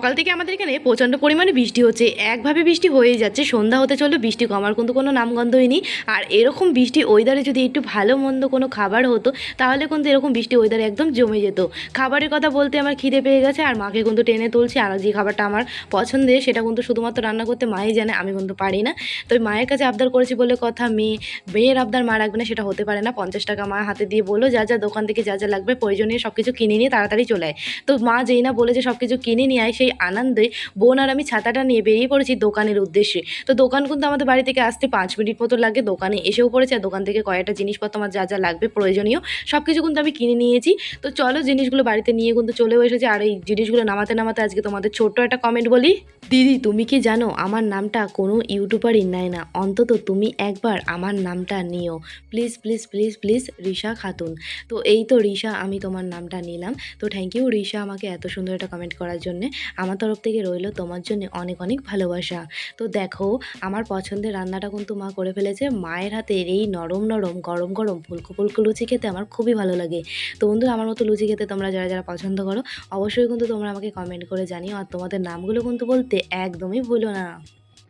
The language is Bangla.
সকাল থেকে আমাদের এখানে প্রচণ্ড পরিমাণে বৃষ্টি হচ্ছে, একভাবে বৃষ্টি হয়েই যাচ্ছে। সন্ধ্যা হতে চললো, বৃষ্টি কমার কিন্তু কোনো নামগন্ধই নেই। আর এরকম বৃষ্টি ওয়েদারে যদি একটু ভালো মন্দ কোনো খাবার হতো, তাহলে কিন্তু এরকম বৃষ্টি ওয়েদারে একদম জমে যেত। খাবারের কথা বলতে আমার খিদে পেয়ে গেছে, আর মাকে কিন্তু টেনে তুলছি। আর যে খাবারটা আমার পছন্দের সেটা কিন্তু শুধুমাত্র রান্না করতে মাই জানে, আমি কিন্তু পারি না। তো মায়ের কাছে আবদার করেছি বলে কথা, মেয়ের আবদার মা রাখবে না, সেটা হতে পারে না। 50 টাকা মা হাতে দিয়ে বললো, যা যা দোকান থেকে যা যা লাগবে প্রয়োজনীয় সব কিছু কিনে নিয়ে তাড়াতাড়ি চলে আয়। তো মা যেই না বলেছে সব কিছু কিনে নিয়ে আয়, সেই আনন্দে বোন আর আমি ছাতাটা নিয়ে বেরিয়ে পড়েছি দোকানের উদ্দেশ্যে। তো দোকান কিন্তু আমাদের বাড়ি থেকে আসতে 5 মিনিট মতো লাগে। দোকানে এসেও পড়েছে, আর দোকান থেকে কয়েকটা জিনিসপত্র আমার যা যা লাগবে প্রয়োজনীয় সব কিছু কিন্তু আমি কিনে নিয়েছি। তো চলো জিনিসগুলো বাড়িতে নিয়ে কিন্তু চলেও এসেছি। আর এই জিনিসগুলো নামাতে নামাতে আজকে তোমাদের ছোট্ট একটা কমেন্ট বলি। দিদি, তুমি কি জানো আমার নামটা কোনো ইউটিউবারই নেয় না, অন্তত তুমি একবার আমার নামটা নিও please please please please, Risha Khatun. তো এই তো রিশা, আমি তোমার নামটা নিলাম। তো থ্যাংক ইউ রিশা, আমাকে এত সুন্দর একটা কমেন্ট করার জন্যে। আমার তরফ থেকে রইলো তোমার জন্য অনেক অনেক ভালোবাসা। তো দেখো, আমার পছন্দের রান্নাটা কিন্তু মা করে ফেলেছে। মায়ের হাতের এই নরম নরম গরম গরম ফুলকো ফুলকো লুচি খেতে আমার খুবই ভালো লাগে। তো বন্ধুরা, আমার মতো লুচি খেতে তোমরা যারা যারা পছন্দ করো, অবশ্যই কিন্তু তোমরা আমাকে কমেন্ট করে জানিও। আর তোমাদের নামগুলো কিন্তু বলতে একদমই ভুলো না।